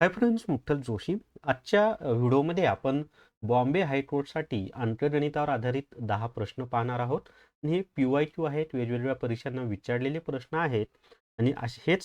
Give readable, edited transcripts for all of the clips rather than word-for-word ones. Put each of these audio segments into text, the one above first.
Hi friends, मुठ्ठल Joshi. आजच्या व्हिडिओमध्ये आपण बॉम्बे हायकोर्टसाठी अंकगणितावर आधारित 10 प्रश्न पाहणार आहोत. आणि हे PYQ आहेत, वेगवेगळ्या परीक्षांना विचारलेले प्रश्न आहेत. आणि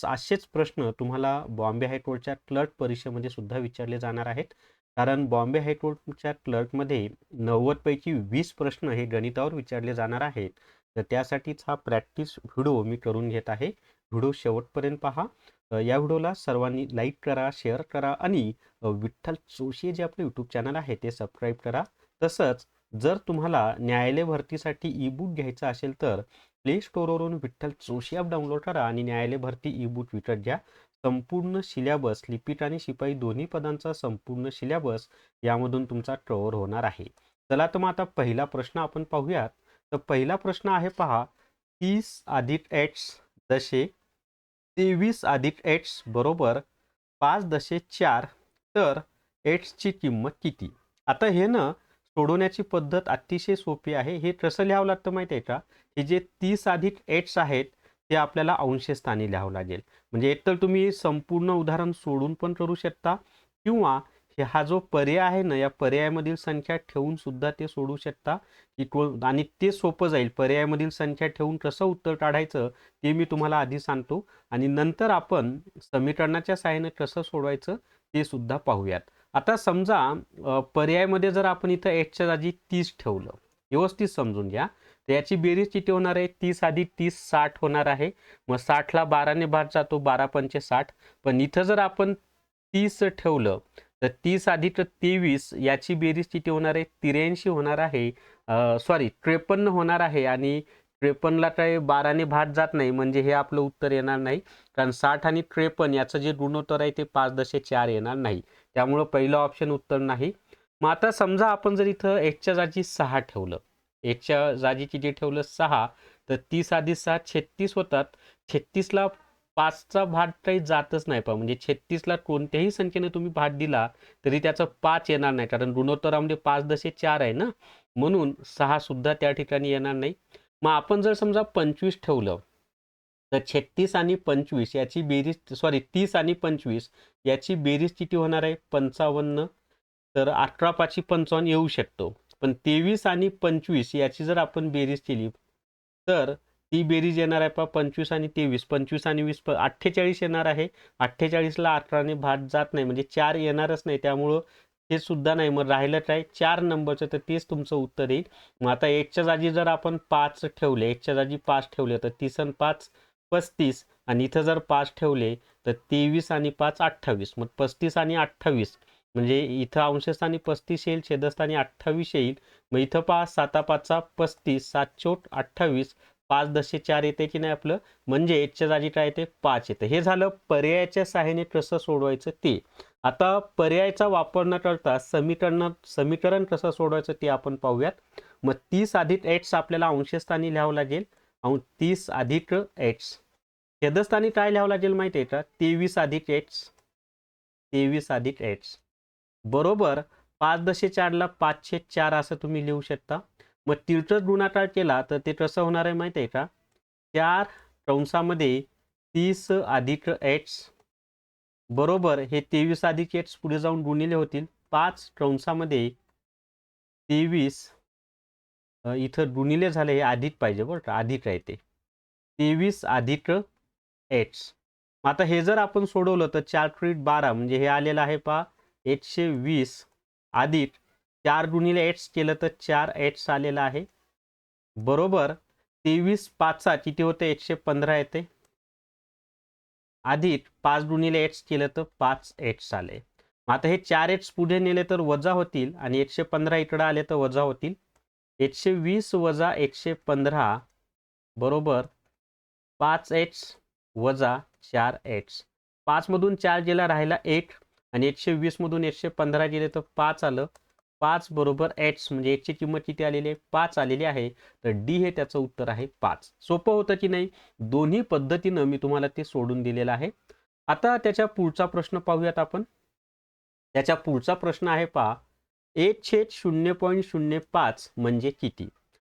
असेच प्रश्न तुम्हाला बॉम्बे हायकोर्टच्या क्लर्क परीक्षेमध्ये सुद्धा विचारले जाणार आहेत. कारण बॉम्बे हायकोर्टच्या क्लर्कमध्ये 90 पैकी 20 प्रश्न हे गणितावर विचारले जाणार आहेत. तर त्यासाठीच हा प्रॅक्टिस व्हिडिओ मी करून घेत आहे. व्हिडिओ शेवटपर्यंत पहा. या व्हिडिओला सर्वांनी लाईक करा, शेअर करा आणि विठ्ठल जोशी जे आपले यूट्यूब चॅनल आहे ते सबस्क्राईब करा. तसंच जर तुम्हाला न्यायालय भरतीसाठी ई बुक घ्यायचा असेल तर प्ले स्टोअरवरून विठ्ठल जोशी ॲप डाउनलोड करा आणि न्यायालय भरती ई बुक विकत घ्या. संपूर्ण सिलेबस, लिपिक आणि शिपाई दोन्ही पदांचा संपूर्ण सिलेबस यामधून तुमचा कव्हर होणार आहे. चला तर मग आता पहिला प्रश्न आपण पाहूयात. तर पहिला प्रश्न आहे पहा, 30 अधिक x दशे 23 अधिक x बरोबर 5.4 तर x ची किंमत किती? आता हे ना सोडवण्याची पद्धत अतिशय सोपी आहे. हे कसं लिहावं लागतं माहिती आहे का? हे जे 30 अधिक x आहेत ते आपल्याला अंशस्थानी लिहावं लागेल. म्हणजे एकतर तुम्ही संपूर्ण उदाहरण सोडून पण करू शकता किंवा हा जो पर्याय आहे ना, या पर्यायामधील संख्या ठेवून सुद्धा ते सोडवू शकता. आणि ते सोपं जाईल. पर्यायामधील संख्या ठेवून कसं उत्तर काढायचं ते मी तुम्हाला आधी सांगतो आणि नंतर आपण समीकरणाच्या सहाय्याने कसं सोडवायचं ते सुद्धा पाहूयात. आता समजा पर्यायामध्ये जर आपण इथं एक्सच्या जागी 30 ठेवलं, व्यवस्थित समजून घ्या. तर याची बेरीज किती होणार आहे? 30 अधिक 30 60 होणार आहे. मग 60ला 12ने भाग जातो, 12 पंचे 60. पण इथं जर आपण 30 ठेवलं तर 30 अधिक 23 याची बेरीज किती होणार आहे? 83 होणार आहे. 53 होणार आहे. आणि 53ला काही 12ने भाग जात नाही, म्हणजे हे आपलं उत्तर येणार नाही. कारण 60 आणि 53 याचं जे गुणोत्तर आहे ते 5.4 येणार नाही. त्यामुळं पहिलं ऑप्शन उत्तर नाही. मग आता समजा आपण जर इथं एक्सच्या जागी 6 ठेवलं, एक्सच्या जागी किती ठेवलं? 6. तर 30 अधिक 6 36 होतात. 36ला 5चा भाग काही जातच नाही पहा. म्हणजे 36ला कोणत्याही संख्येने तुम्ही भाग दिला तरी त्याचं 5 येणार नाही, कारण गुणोत्तरामध्ये 5.4 आहे ना, म्हणून 6 सुद्धा त्या ठिकाणी येणार नाही. मग आपण जर समजा 25 ठेवलं तर 36 आणि 25 याची बेरीज 30 आणि 25 याची बेरीज किती होणार आहे? 55. तर 18 पाची 55 येऊ शकतो. पण 23 आणि 25 याची जर आपण बेरीज केली तर ती बेरीज येणार आहे पहा, 25 आणि 23. 25 आणि 20 48 येणार आहे. 48ला 18ने भाग जात नाही, म्हणजे 4 येणारच नाही. त्यामुळं ते सुद्धा नाही. मग राहिलं काय? 4 नंबरचं. तर तेच तुमचं उत्तर येईल. मग आता 1च्या जागी जर आपण 5 ठेवले, 1च्या जागी 5 ठेवले तर 30 आणि 5 35. आणि इथं जर 5 ठेवले तर 23 आणि 5 28. मग 35 आणि 28 म्हणजे इथं अंशस्थानी 35 येईल, छेदस्थानी 28 येईल. मग इथं पहा, 7 5 35, 7 चोट 28, 5.4 येते की नाही आपलं, म्हणजे एकच्या जागी काय येते? 5 येते. हे झालं पर्यायाच्या सहाय्याने कसं सोडवायचं ते. आता पर्यायाचा वापर न करता समीकरण कसं सोडवायचं ते आपण पाहूयात. मग 30 अधिक x आपल्याला अंशस्थानी लिहावं लागेल. 30 अधिक x. छेदस्थानी काय लिहावं लागेल माहिती आहे का? 23 अधिक x. 23 अधिक x बरोबर 5.4ला 5/4 असं तुम्ही लिहू शकता. मग तिरकस गुणाकार केला तर ते कसं होणार आहे माहिती आहे का? 4 कंसामध्ये 30 अधिक x बरोबर हे 23 अधिक x पुढे जाऊन गुणिले होतील. 5 कंसामध्ये 23 इथं गुणिले झाले, हे अधिक पाहिजे बरं का, अधिक आहे ते. 23 अधिक x. आता हे जर आपण सोडवलं तर 4 त्रिक 12 म्हणजे हे आलेलं आहे पहा 120 अधिक 4 गुणिले x केलं तर 4x आलेलं आहे. बरोबर 23 5 किती होते? 115 येते. अधिक 5 गुणिले x केलं तर 5x आले. आता हे 4x पुढे नेले तर वजा होतील आणि 115 इकडे आले तर वजा होतील. 120 वजा 115 बरोबर 5x वजा 4x. 5 मधून 4 गेला, राहिला 1 आणि 120 मधून 115 गेले तर 5 आलं. 5 बरोबर x म्हणजे x ची किंमत किती आलेली आहे? 5 आलेली आहे. तर डी हे त्याचं उत्तर आहे 5. सोपं होतं की नाही? दोन्ही पद्धतीनं मी तुम्हाला ते सोडून दिलेलं आहे. आता त्याच्या पुढचा प्रश्न पाहूयात आपण. त्याच्या पुढचा प्रश्न आहे पहा, 1/0.05 म्हणजे किती?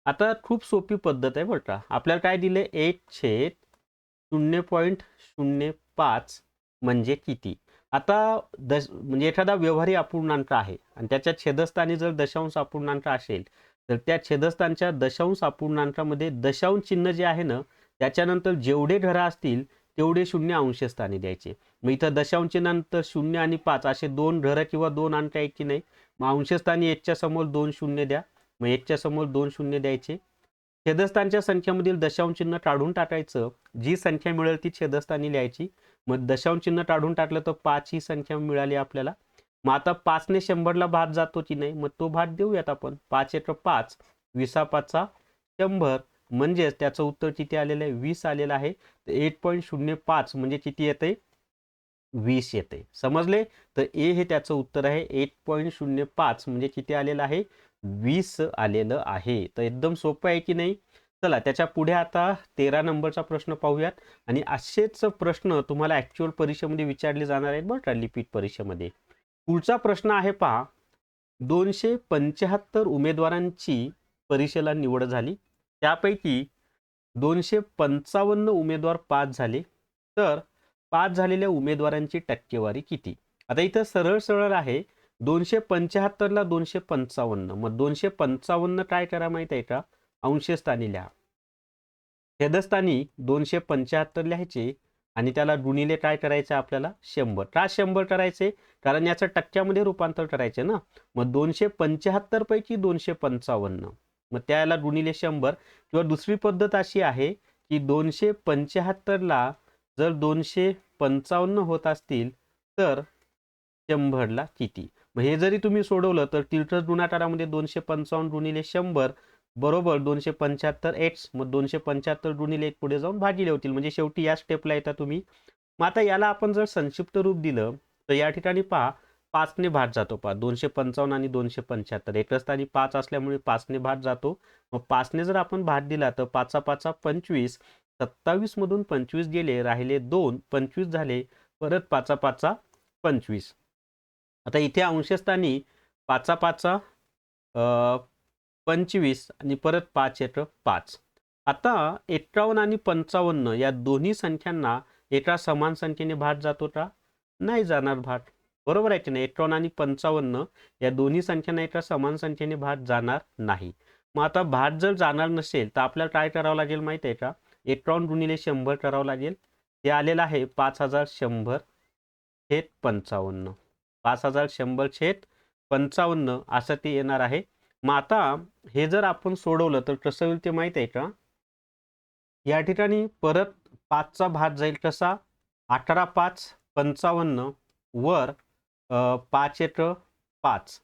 आता खूप सोपी पद्धत आहे बरं का. आपल्याला काय दिले? 1/0.05 म्हणजे किती? आता म्हणजे एखादा व्यवहारी अपूर्णांक आहे आणि त्याच्या छेदस्थानी जर दशांश अपूर्णांक असेल तर त्या छेदस्थानच्या दशांश अपूर्णांकामध्ये दशांश चिन्ह जे आहे ना त्याच्यानंतर जेवढे घरं असतील तेवढे शून्य अंशस्थानी द्यायचे. मग इथं दशांश चिन्हानंतर 0 आणि 5 असे दोन घरं किंवा दोन अंक आहे की नाही, मग अंशस्थानी 1च्या समोर 2 शून्य द्या. मग 1च्या समोर 2 शून्य द्यायचे. छेदस्थानच्या संख्येमधील दशांश चिन्ह काढून टाकायचं. जी संख्या मिळेल ती छेदस्थानी लिहायची. मग दशांश चिन्ह काढून टाकलं तर 5 ही संख्या मिळाली आपल्याला. मग आता 5 ने 100ला भाग जातो की नाही, मग तो भाग देऊयात आपण. 5 एक 5, 20 100, म्हणजेच त्याचं उत्तर किती आलेलं आहे, 20 आलेलं आहे. तर 8.05 म्हणजे किती येते, 20 येते. समजले? तर ए हे त्याचं उत्तर आहे. 8.05 म्हणजे किती आलेलं आहे, 20 आलेलं आहे. तर एकदम सोपं आहे की नाही. चला त्याच्या पुढे आता 13 नंबरचा प्रश्न पाहूयात. आणि असेच प्रश्न तुम्हाला ऍक्च्युअल परीक्षेमध्ये विचारले जाणार आहेत बरं का, लिपिक परीक्षेमध्ये. पुढचा प्रश्न आहे पहा. 275 उमेदवारांची परीक्षेला निवड झाली. त्यापैकी 255 उमेदवार पास झाले. तर पास झालेल्या उमेदवारांची टक्केवारी किती? आता इथं सरळ सरळ आहे. 275ला 255, मग 255 काय करा माहित आहे का, अंशस्थानी लिहा. छेदस्थानी 275 लिहायचे आणि त्याला गुणिले काय करायचं आपल्याला, 100. का 100 करायचे, कारण याचं टक्क्यामध्ये रूपांतर करायचे ना. मग 275 पैकी 255, मग त्याला गुणिले 100. किंवा दुसरी पद्धत अशी आहे की 275ला जर 255 होत असतील तर 100ला किती. मग हे जरी तुम्ही सोडवलं तर तिरकस गुणाकारामध्ये 255 गुणिले 100 बरोबर 275x. मग 275 गुणिले 1 पुढे जाऊन भागिले होतील. म्हणजे शेवटी या स्टेपला येता तुम्ही. मग आता याला आपण जर संक्षिप्त रूप दिलं तर या ठिकाणी पहा 5 ने भाग जातो. पहा 255 आणि 275 एकच स्थानी 5 असल्यामुळे 5 ने भाग जातो. मग 5 ने जर आपण भाग दिला तर 5 5 25, 27 मधून 25 गेले, राहिले 2, 25 झाले, परत 5 5 25. आता इथे अंशस्थानी 5 5 25 आणि परत 5 येतं 5. आता 51 आणि 55 या दोन्ही संख्यांना एका समान संख्येने भाग जातो का, नाही जाणार भाग. बरोबर आहे की नाही. 51 आणि 55 या दोन्ही संख्यांना एका समान संख्येने भाग जाणार नाही. मग आता भाग जर जाणार नसेल तर आपल्याला काय करावं लागेल माहिती आहे का, 51 गुणिले 100 करावं लागेल. ते आलेलं आहे 5100 छेद 55. 5100 छेद 55 असं ते येणार आहे. मग आता हे जर आपण सोडवलं तर कसं होईल ते माहित आहे का, या ठिकाणी परत 5चा भाग जाईल कसा, 18 5 55 वर 5 येतं 5.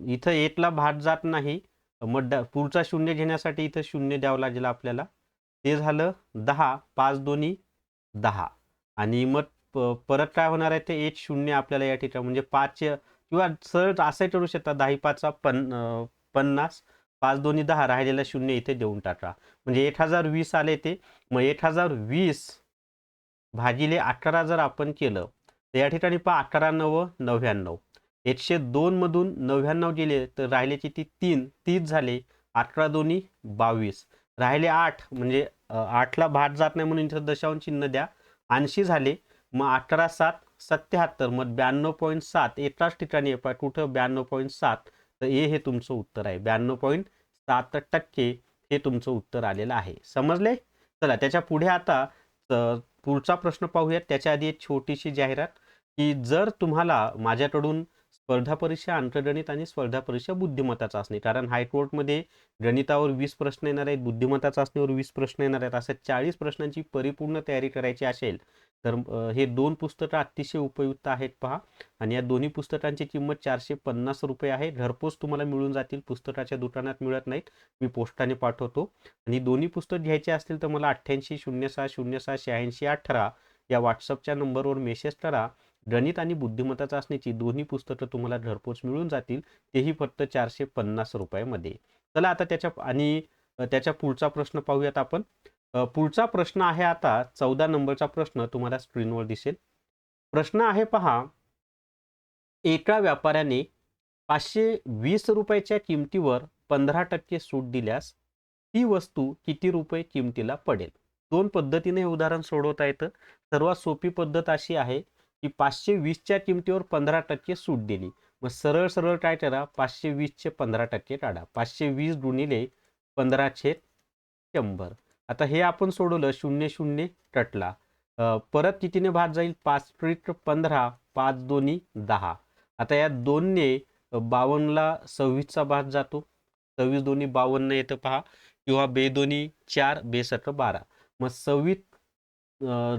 इथं 8ला भाग जात नाही. मग पुढचा शून्य घेण्यासाठी इथं शून्य द्यावं लागेल आपल्याला. ते झालं 10, 5 दोन्ही 10. आणि मग परत काय होणार आहे ते 1 0 आपल्याला या ठिकाणी, म्हणजे 5 किंवा सरळ असंही करू शकता 10 5 50, 5 दोन्ही 10, राहिलेला शून्य इथे देऊन टाका. म्हणजे 1020 आले ते. मग 1020 भागिले 18 जर आपण केलं तर या ठिकाणी पहा 18 9 99. 102 मधून 99 गेले तर राहिले किती, 3, 30 झाले. 18 दोन्ही 22, राहिले 8, म्हणजे 8ला भाग जात नाही म्हणून इथं दशांश चिन्ह द्या. 80 झाले. मग 18 7 77, मग 92.7 एकाच ठिकाणी कुठं 92.7. तर हे तुमचं उत्तर आहे. 92.7% हे तुमचं उत्तर आलेलं आहे. समजले? चला त्याच्या पुढे आता पुढचा प्रश्न पाहूयात. त्याच्या आधी एक छोटीशी जाहिरात, की जर तुम्हाला माझ्याकडून स्पर्धा परीक्षा अंकगणित आणि स्पर्धा परीक्षा बुद्धिमत्ता चाचणी, कारण हायकोर्टमध्ये गणितावर 20 प्रश्न येणार आहेत, बुद्धिमत्ता चाचणीवर 20 प्रश्न येणार आहेत, अशा 40 प्रश्नांची परिपूर्ण तयारी करायची असेल तर हे 2 पुस्तकं अतिशय उपयुक्त आहेत पहा. आणि या दोन्ही पुस्तकांची किंमत 450 रुपये आहे. घरपोच तुम्हाला मिळून जातील, पुस्तकाच्या दुकानात मिळत नाहीत, मी पोस्टाने पाठवतो. आणि दोन्ही पुस्तक घ्यायचे असतील तर मला 88 06 06 86 18 या व्हॉट्सअपच्या नंबरवर मेसेज करा. गणित आणि बुद्धिमत्ता चाचणीची दोन्ही पुस्तकं तुम्हाला घरपोच मिळून जातील, तेही फक्त 450 रुपयामध्ये. चला आता त्याच्या पुढचा प्रश्न पाहूयात आपण. पुढचा प्रश्न आहे आता 14 नंबरचा प्रश्न तुम्हाला स्क्रीनवर दिसेल. प्रश्न आहे पहा. एका व्यापाऱ्याने 520 रुपयाच्या किमतीवर 15% सूट दिल्यास ती वस्तू किती रुपये किमतीला पडेल? 2 पद्धतीने हे उदाहरण सोडवता येतं. सर्वात सोपी पद्धत अशी आहे की 520च्या किमतीवर 15% सूट दिली. मग सरळ सरळ काय करा, 520चे 15% काढा. 520 गुणिले 15/100. आता हे आपण सोडवलं, 0 0 कटला. परत कितीने भाग जाईल, 5 त्रिक 15, 5 दोन्ही 10. आता या 2ने 52ला 26चा भाग जातो, 26 दोन्ही 52 येतं पहा, किंवा बे दोन्ही 4, बे 7 12. मग 26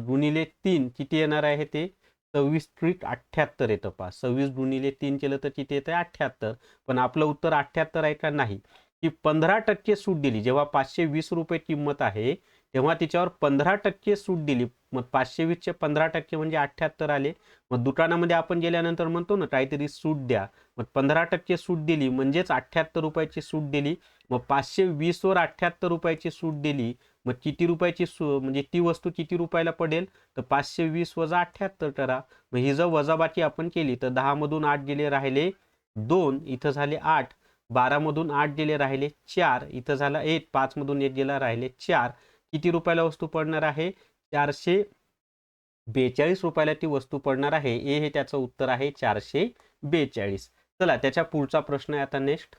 गुणिले 3 किती येणार आहे, ते 26 त्रिक 78 येतं पहा. 26 गुणिले 3 केलं तर किती येतं, 78. पण आपलं उत्तर 78 आहे का, नाही. की 15% सूट दिली. जेव्हा 520 रुपये किंमत आहे तेव्हा तिच्यावर 15% सूट दिली. मग 520चे 15% म्हणजे 78 आले. मग दुकानामध्ये आपण गेल्यानंतर म्हणतो ना, काहीतरी सूट द्या. मग 15% सूट दिली म्हणजेच 78 रुपयाची सूट दिली. मग 520 वर 78 रुपयाची सूट दिली. मग किती रुपयाची म्हणजे ती वस्तू किती रुपयाला पडेल, तर 520 वजा 78 करा. मग ही जर वजाबाकी आपण केली तर 10 मधून 8 गेले, राहिले 2, इथं झाले 8. 12 मधून 8 गेले, राहिले 4, इथं झाला 1. 5 मधून 1 गेला, राहिले 4. किती रुपयाला वस्तू पडणार आहे, 442 रुपयाला ती वस्तू पडणार आहे. ए हे त्याचं उत्तर आहे, 442. चला त्याच्या पुढचा प्रश्न आहे आता नेक्स्ट.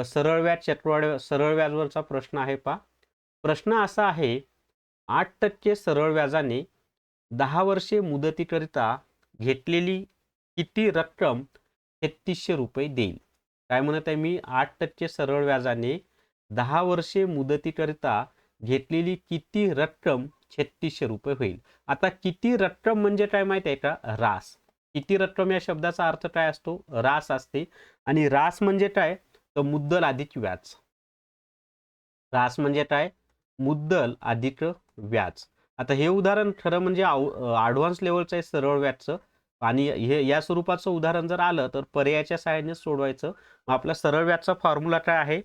सरळ व्याज चक्रवाढ सरळ व्याजवरचा प्रश्न आहे पहा. प्रश्न असा आहे, 8% सरळ व्याजाने 10 वर्षे मुदतीकरिता घेतलेली किती रक्कम 3300 रुपये देईल. काय म्हणत आहे मी, 8% सरळ व्याजाने 10 वर्षे मुदतीकरिता घेतलेली किती रक्कम 3600 रुपये होईल. आता किती रक्कम म्हणजे काय माहिती आहे का, रास. किती रक्कम या शब्दाचा अर्थ काय असतो, रास असते. आणि रास म्हणजे काय, तर मुद्दल अधिक व्याज. रास म्हणजे काय, मुद्दल अधिक व्याज. आता हे उदाहरण खरं म्हणजे ॲडव्हान्स लेवलचं आहे सरळ व्याजचं. आणि हे या स्वरूपाचं उदाहरण जर आलं तर पर्यायाच्या सहाय्याने सोडवायचं. मग आपला सरळ व्याजचा फॉर्म्युला काय आहे,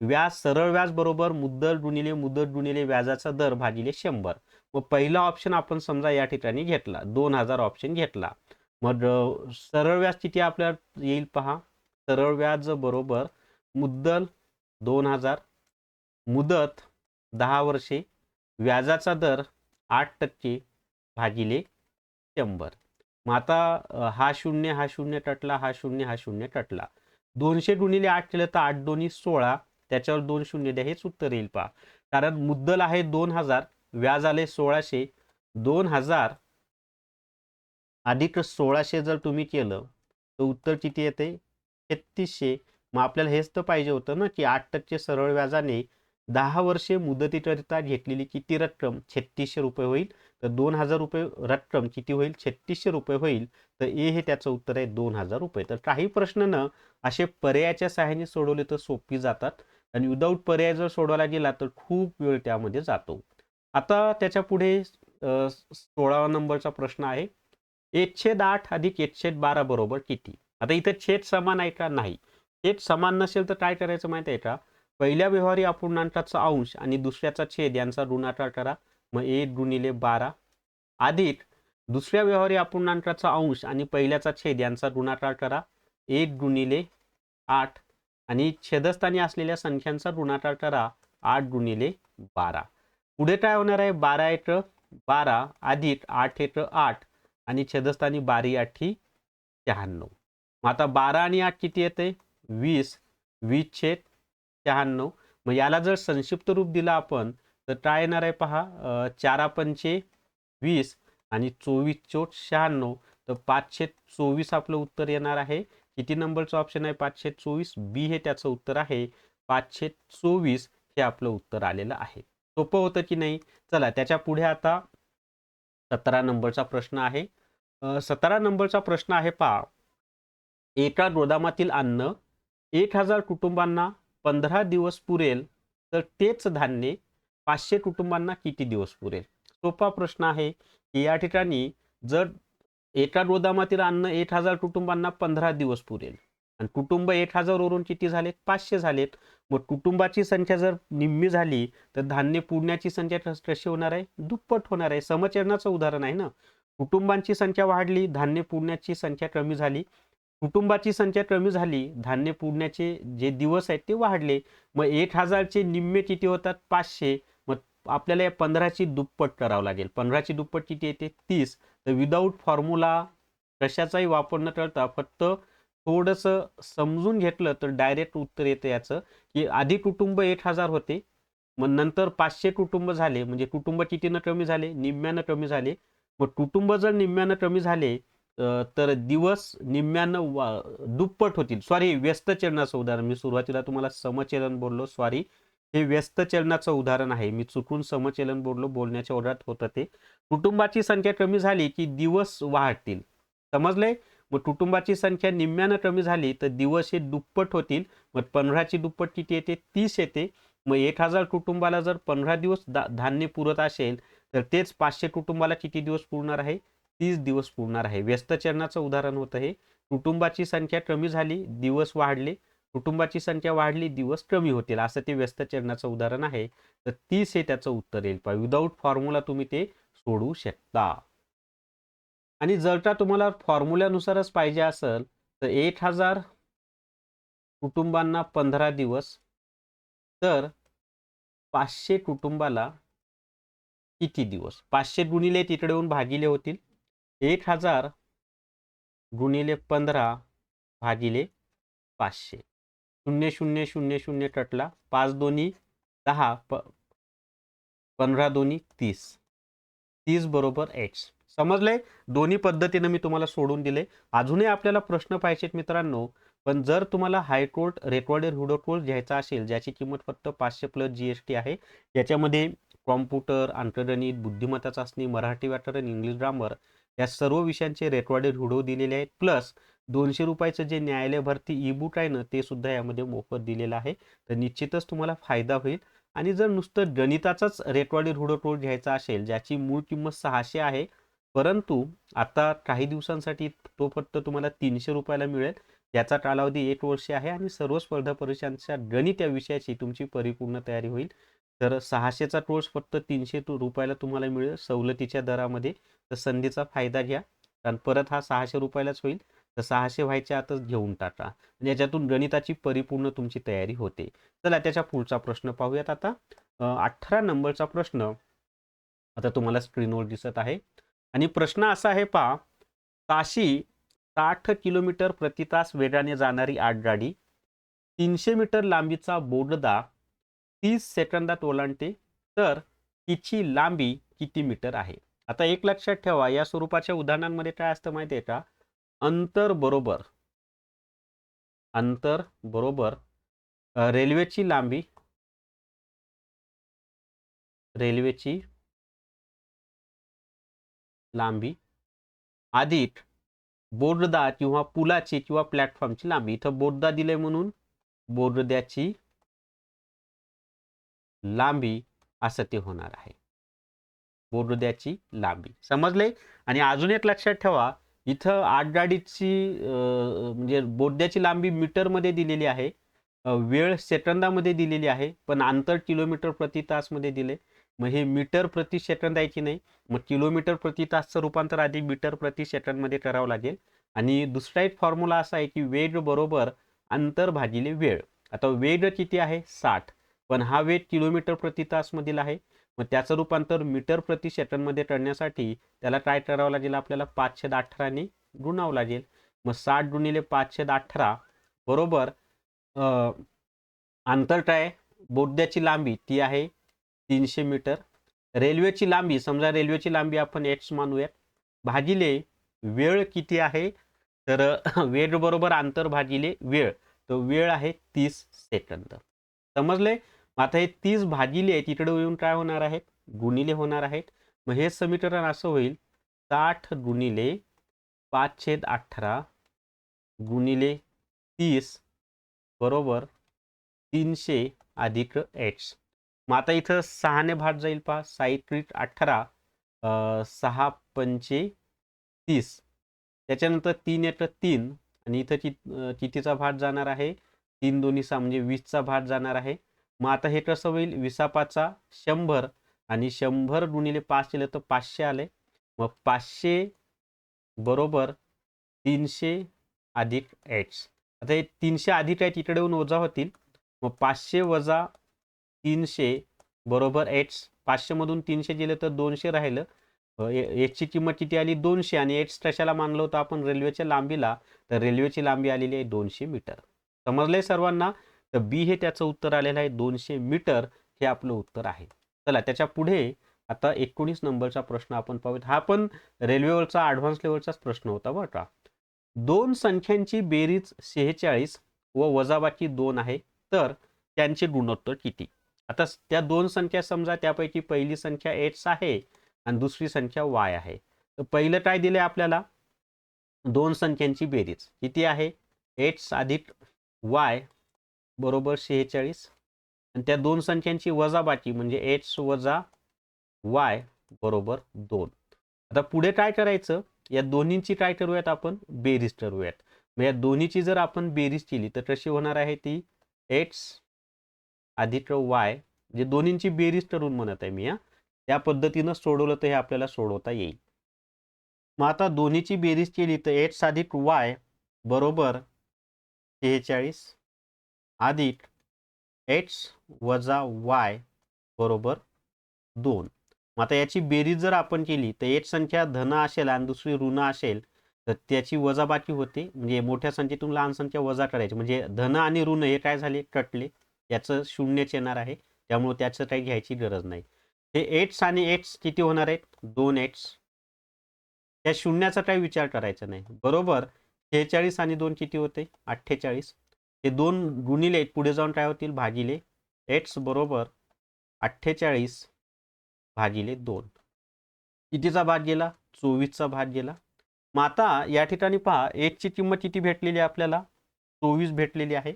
व्याज सरळ व्याज बरोबर मुद्दल गुणिले मुदत गुणिले व्याजाचा दर भागिले 100. मग पहिला ऑप्शन आपण समजा या ठिकाणी घेतला, 2000 ऑप्शन घेतला. मग सरळ व्याज किती आपल्याला येईल पहा, सरळ व्याज बरोबर मुद्दल 2000, मुदत 10 वर्षे, व्याजाचा दर 8% भागिले 100. मग आता हा 0 हा 0 कटला, हा 0 हा 0 कटला. 200 गुणिले 8 केलं तर 8 दोन्ही 16, त्याच्यावर 2 शून्य द्या, हेच उत्तर येईल पहा. कारण मुद्दल आहे 2000, व्याज आले 1600. 2000 अधिक 1600 जर तुम्ही केलं तर उत्तर किती येते, 3300. मग आपल्याला हेच तर पाहिजे होतं ना, की 8% सरळ व्याजाने 10 वर्षे मुदतीकरिता घेतलेली किती रक्कम 3600 रुपये होईल. तर 2000 रुपये रक्कम किती होईल, 3600 रुपये होईल. तर ए हे त्याचं उत्तर आहे, 2000 रुपये. तर काही प्रश्न न असे पर्यायाच्या सहाय्याने सोडवले तर सोपी जातात. आणि विदाऊट पर्याय जर सोडवायला गेला तर खूप वेळ त्यामध्ये जातो. आता त्याच्या पुढे 16 नंबरचा प्रश्न आहे, 1/8 अधिक 1/12 बरोबर किती. आता इथे छेद समान आहे का, नाही. छेद समान नसेल तर काय करायचं माहिती आहे का, पहिल्या व्यवहारी अपूर्णांकाचा अंश आणि दुसऱ्याचा छेद यांचा गुणाकार करा. मग 1 गुणिले 12 अधिक दुसऱ्या व्यवहारी अपूर्णांकाचा अंश आणि पहिल्याचा छेद यांचा गुणाकार करा. 1 गुणिले 8 आणि छेदस्थानी असलेल्या संख्यांचा गुणाकार करा. 8 गुणिले 12. पुढे काय होणार आहे, 12 एक 12 अधिक 8 एक 8 आणि छेदस्थानी 12 8 96. मग आता 12 आणि 8 किती येते, 20. 20/96. मग याला जर संक्षिप्त रूप दिला आपण तर काय येणार आहे पहा, 4 पंचे 20 आणि 24 चोट 96. तर 5/24 आपलं उत्तर येणार आहे. किती नंबरचं ऑप्शन आहे, 5/24. बी हे त्याचं उत्तर आहे, 5/24 हे आपलं उत्तर आलेलं आहे. सोपं होतं की नाही. चला त्याच्या पुढे आता 17 नंबरचा प्रश्न आहे. 17 नंबरचा प्रश्न आहे पहा, एका गोदामातील अन्न 1000 कुटुंबांना 15 दिवस पुरेल तर तेच धान्य 500 कुटुंबांना किती दिवस पुरेल. सोपा प्रश्न आहे की या ठिकाणी जर एका गोदामातील अन्न 1000 कुटुंबांना 15 दिवस पुरेल आणि कुटुंब 1000 वरून किती झालेत, 500 झालेत. मग कुटुंबाची संख्या जर निम्मी झाली तर धान्य पुरण्याची संख्या कशी होणार आहे, दुप्पट होणार आहे. समचरणाचं उदाहरण आहे ना. कुटुंबांची संख्या वाढली, धान्य पुरण्याची संख्या कमी झाली. कुटुंबाची संख्या कमी झाली, धान्य पुरण्याचे जे दिवस आहेत ते वाढले. मग 1000चे निम्मे किती होतात, 500. मग आपल्याला या 15ची दुप्पट करावं लागेल. 15ची दुप्पट किती येते, 30. तर विदाऊट फॉर्म्युला कशाचाही वापर न करता फक्त थोडंसं समजून घेतलं तर डायरेक्ट उत्तर येतं याचं, की आधी कुटुंब 1000 होते, मग नंतर 500 कुटुंब झाले. म्हणजे कुटुंब कितीनं कमी झाले? निम्म्यानं कमी झाले. मग कुटुंब जर निम्म्यानं कमी झाले तर दिवस निम्म्यानं दुप्पट होतील. सॉरी, व्यस्त चलनाचं उदाहरण, मी सुरुवातीला तुम्हाला समचलन बोललो, सॉरी, हे व्यस्त चलनाचं उदाहरण आहे. मी चुकून समचलन बोललो, बोलण्याच्या ओढ्यात होतं ते. कुटुंबाची संख्या कमी झाली की दिवस वाढतील. समजले? मग कुटुंबाची संख्या निम्म्यानं कमी झाली तर दिवस हे दुप्पट होतील. मग 15ची दुप्पट किती येते? 30 येते. मग 1000 कुटुंबाला जर 15 दिवस धान्य पुरत असेल तर तेच 500 कुटुंबाला किती दिवस पुरणार आहे? 30 दिवस पुरणार आहे. व्यस्त चलनाचं उदाहरण होतं हे. कुटुंबाची संख्या कमी झाली, दिवस वाढले. कुटुंबाची संख्या वाढली, दिवस कमी होतील, असं ते व्यस्त चलनाचं उदाहरण आहे. तर 30 हे त्याचं उत्तर येईल. विदाऊट फॉर्म्युला तुम्ही ते सोडवू शकता. आणि जर का तुम्हाला फॉर्म्युल्यानुसारच पाहिजे असेल तर 1000 कुटुंबांना 15 दिवस, तर 500 कुटुंबाला किती दिवस? 500 गुणिले तिकडे येऊन भागिले होतील. 1000 गुणिले 15 भागिले 500. 0 0 0 0 कटला. 5 दोन्ही 10, 15 दोन्ही 30. 30 बरोबर x. समजलंय? दोन्ही पद्धतीने मी तुम्हाला सोडून दिले. अजूनही आपल्याला प्रश्न पाहिजेत मित्रांनो. पण जर तुम्हाला हायकोर्ट रेकॉर्डेड हुडो कोर्स घ्यायचा असेल, ज्याची किंमत फक्त 500 प्लस GST आहे, याच्यामध्ये कॉम्प्युटर, अंकगणित, बुद्धिमत्ता चाचणी, मराठी व्याकरण, इंग्लिश ग्रामर या सर्व विषयांचे रेकॉर्डेड हुडो दिलेले आहेत. प्लस 200 रुपयाचं जे न्यायालय भरती ई बुक आहे ना, ते सुद्धा यामध्ये मोफत दिलेलं आहे. तर निश्चितच तुम्हाला फायदा होईल. आणि जर नुसतं गणिताचाच रेकॉर्डेड हुडो कोर्स घ्यायचा असेल, ज्याची मूळ किंमत 600 आहे, परंतु आता काही दिवसांसाठी तो फक्त तुम्हाला 300 रुपयाला मिळेल. याचा कालावधी 1 वर्ष आहे आणि सर्व स्पर्धा परीक्षांच्या गणित या विषयाची तुमची परिपूर्ण तयारी होईल. तर 600चा कोर्स फक्त 300 रुपयाला तुम्हाला मिळेल सवलतीच्या दरामध्ये. तर संधीचा फायदा घ्या, कारण परत हा 600 रुपयालाच होईल. तर 600 व्हायच्या आतच घेऊन टाका. याच्यातून गणिताची परिपूर्ण तुमची तयारी होते. चला त्याच्या पुढचा प्रश्न पाहूयात आता. 18 नंबरचा प्रश्न आता तुम्हाला स्क्रीनवर दिसत आहे. आणि प्रश्न असा आहे, पहा, ताशी 60 किलोमीटर प्रति तास वेगाने जाणारी आगगाडी 300 मीटर लांबीचा बोगदा 30 सेकंदात ओलांडते, तर तिची लांबी किती मीटर आहे? आता एक लक्षात ठेवा, या स्वरूपाच्या उदाहरणांमध्ये काय असतं माहिती आहे का? अंतर बरोबर रेल्वेची लांबी अधिक बोगदा किंवा पुलाची किंवा प्लॅटफॉर्मची लांबी. इथं बोगदा दिले म्हणून बोगद्याची लांबी असं ते होणार आहे. बोगद्याची लांबी. समजले? आणि अजून एक लक्षात ठेवा, इथं आगगाडीची म्हणजे बोगद्याची लांबी मीटरमध्ये दिलेली आहे, वेळ सेकंदामध्ये दिलेली आहे, पण अंतर किलोमीटर प्रति तासमध्ये दिले. मग हे मीटर प्रति सेकंद आहे की नाही? मग किलोमीटर प्रति तासचं रूपांतर आधी मीटर प्रति सेकंदमध्ये करावं लागेल. आणि दुसरा एक फॉर्म्युला असा आहे की वेग बरोबर अंतर भागिले वेळ. आता वेग किती आहे? 60, पण हा वेग किलोमीटर प्रति तासमधील आहे. मग त्याचं रूपांतर मीटर प्रति सेकंदमध्ये करण्यासाठी त्याला काय करावं लागेल? आपल्याला 518ने गुणावं लागेल. मग 60 गुणिले 518 बरोबर अंतर काय? बोगद्याची लांबी ती आहे 300 मीटर. रेल्वेची लांबी, समजा रेल्वेची लांबी आपण x मानूयात, भागिले वेळ किती आहे? तर वेग बरोबर अंतर भागिले वेळ. तो वेळ आहे 30 सेकंद. समजले? आता हे 30 भागिले तिकडे येऊन काय होणार आहेत? गुणिले होणार आहेत. मग हे समीकरण असं होईल, 60 गुणिले 518 गुणिले 30 बरोबर 300 अधिक x. मग आता इथं 6ने भाग जाईल, पहा, 6 18, 6 पंचे 30, त्याच्यानंतर 3 येतं 3, आणि इथं कितीचा भाग जाणार आहे? 3 दोन्ही 6 म्हणजे 20चा भाग जाणार आहे. मग आता हे कसं होईल? 20 100, आणि 100 गुणिले 5 केलं तर 500 आले. मग 500 बरोबर 300 अधिक x. आता हे 300 अधिक आहे, तिकडे येऊन वजा होतील. मग 500 वजा 300 बरोबर x. 500 मधून 300 गेलं तर 200 राहिलं. एचची किंमत किती आली 200 आणि एच कशाला मानलं होतं आपण रेल्वेच्या लांबीला, तर रेल्वेची लांबी आलेली आहे 200 मीटर. समजलंय सर्वांना? तर बी हे त्याचं उत्तर आलेलं आहे 200 मीटर हे आपलं उत्तर आहे. चला त्याच्या पुढे आता 19 नंबरचा प्रश्न आपण पाहूयात. हा पण रेल्वेवरचा ॲडव्हान्स लेव्हलचाच प्रश्न होता बरं का. दोन संख्यांची बेरीज 46 व वजाबाकी 2 आहे, तर त्यांचे गुणोत्तर किती? आता त्या दोन संख्या समजा, त्यापैकी पहिली संख्या एक्स आहे आणि दुसरी संख्या वाय आहे. तर पहिलं काय दिलंय आपल्याला? दोन संख्यांची बेरीज किती आहे? एक्स अधिक वाय बरोबर 46 आणि त्या दोन संख्यांची वजाबाकी म्हणजे एक्स वजा वाय बरोबर 2. आता पुढे काय करायचं? या दोन्हींची काय करूयात आपण? बेरीज ठरवूयात. मग या दोन्हीची जर आपण बेरीज केली तर कशी होणार आहे ती? एक्स अधिक वाय, म्हणजे दोन्हींची बेरीज ठरवून म्हणत आहे मी. त्या पद्धतीनं सोडवलं तर हे आपल्याला सोडवता येईल. मग आता दोन्हीची बेरीज केली तर एक्स अधिक वाय बरोबर 46 अधिक एक्स वजा वाय बरोबर 2. मग आता याची बेरीज जर आपण केली तर एक संख्या धन असेल आणि दुसरी ऋण असेल तर त्याची वजाबाकी होते. म्हणजे मोठ्या संख्येतून लहान संख्या वजा करायची, म्हणजे धन आणि ऋण हे काय झाले? कटले. याचं शून्यच येणार आहे, त्यामुळे त्याचं काही घ्यायची गरज नाही. हे एक्स आणि एक्स किती होणार आहेत? 2x. त्या शून्याचा काही विचार करायचा नाही बरोबर. 46 आणि 2 किती होते? 48. हे दोन गुणिले पुढे जाऊन काय होतील? भागिले. एक्स बरोबर 48 भागिले 2. कितीचा भाग गेला? 24चा भाग गेला. मग आता या ठिकाणी पहा, एक्सची किंमत किती भेटलेली आहे आपल्याला? 24 भेटलेली आहे.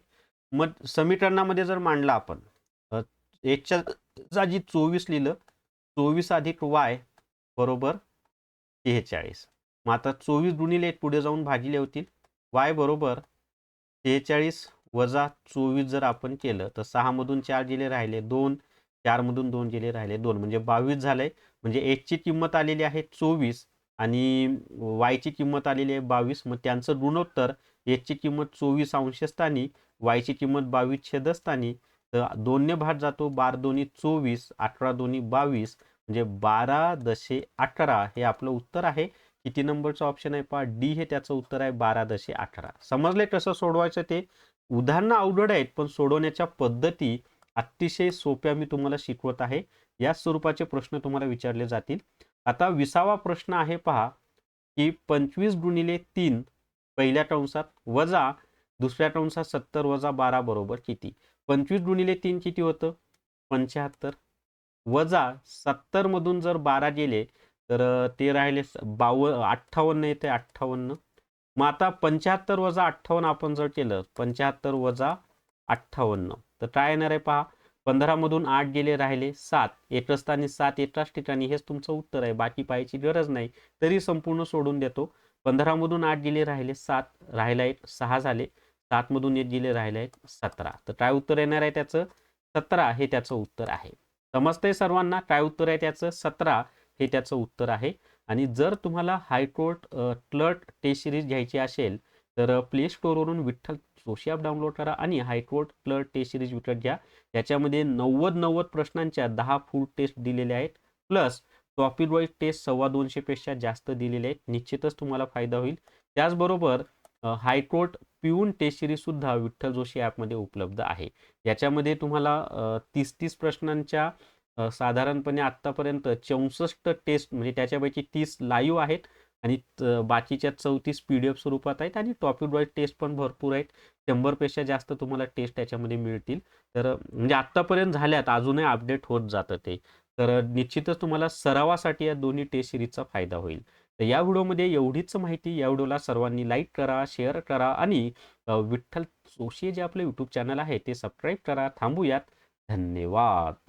मग समीकरणामध्ये जर मांडला आपण एक्सच्या जागी 24 लिहिलं, 24 अधिक वाय बरोबर 46. मग आता 24 गुणिले पुढे जाऊन भागिले होतील. वाय बरोबर 46 वजा 24 जर आपण केलं तर 6 मधून 4 गेले राहिले 2, 4 मधून 2 गेले राहिले 2, म्हणजे 22 झालंय. म्हणजे एक्सची किंमत आलेली आहे 24 आणि वायची किंमत आलेली आहे 22. मग त्यांचं गुणोत्तर एक्सची किंमत 24 अंशस्थानी, वायची किंमत 22 छेदस्थानी. तर 2 ने भाग जातो, 12 दोन्ही 24, 18 दोन्ही 22, म्हणजे 12 × 10 = 18 हे आपलं उत्तर आहे. किती नंबरचं ऑप्शन आहे पहा? डी हे त्याचं उत्तर आहे, 12 × 10 = 18. समजले कसं सोडवायचं ते? उदाहरणं अवघड आहेत पण सोडवण्याच्या पद्धती अतिशय सोप्या मी तुम्हाला शिकवत आहे. या स्वरूपाचे प्रश्न तुम्हाला विचारले जातील. आता 20वा प्रश्न आहे पहा, की 25 गुणिले 3 पहिल्या कंसात वजा दुसऱ्या कंसात 70 वजा 12 बरोबर किती? 25 गुणिले 3 किती होतं? 75 वजा 70 मधून जर 12 गेले तर ते राहिले 58 येते 58. मग आता 75 वजा 58 आपण जर केलं, 75 वजा 58 तर काय येणार आहे पहा? 15 मधून 8 गेले राहिले 7, एकच स्थानी 7 एकाच ठिकाणी, हेच तुमचं उत्तर आहे. बाकी पाहायची गरज नाही, तरी संपूर्ण सोडून देतो. 15 मधून 8 गेले राहिले 7, राहिला एक 6 झाले. 7 मधून 1 गेले राहिले आहेत 17. तर काय उत्तर येणार आहे त्याचं? 17 हे त्याचं उत्तर आहे. समजतंय सर्वांना? काय उत्तर आहे त्याचं? 17 हे त्याचं उत्तर आहे. आणि जर तुम्हाला हायकोर्ट क्लर्क टेस्ट सिरीज घ्यायची असेल तर प्ले स्टोअरवरून विठ्ठल जोशी ॲप डाउनलोड करा आणि हायकोर्ट क्लर्क टेस्ट सिरीज विकत घ्या. याच्यामध्ये 90 प्रश्नांच्या 10 फुल टेस्ट दिलेल्या आहेत, प्लस टॉपिक वाईज टेस्ट 250 पेक्षा जास्त दिलेले आहेत. निश्चितच तुम्हाला फायदा होईल. त्याचबरोबर हायकोर्ट पिऊन टेस्ट सिरीज सुद्धा विठ्ठल जोशी ॲपमध्ये उपलब्ध आहे. याच्यामध्ये तुम्हाला 30 प्रश्नांच्या साधारणपणे आत्तापर्यंत 64 टेस्ट, म्हणजे त्याच्यापैकी 30 लाईव्ह आहेत आणि बाकीच्या 34 PDF स्वरूपात आहेत आणि टॉपिक वाईज टेस्ट पण भरपूर आहेत. 100 पेक्षा जास्त तुम्हाला टेस्ट त्याच्यामध्ये मिळतील. तर म्हणजे आत्तापर्यंत झाल्यात, अजूनही अपडेट होत जातं ते. तर निश्चितच तुम्हाला सरावासाठी या दोन्ही टेस्ट सिरीजचा फायदा होईल. तर या व्हिडिओमध्ये एवढीच माहिती. या व्हिडिओला सर्वांनी लाईक करा, शेअर करा आणि विठ्ठल जोशी जे आपलं यूट्यूब चॅनल आहे ते सबस्क्राईब करा. थांबूयात. धन्यवाद.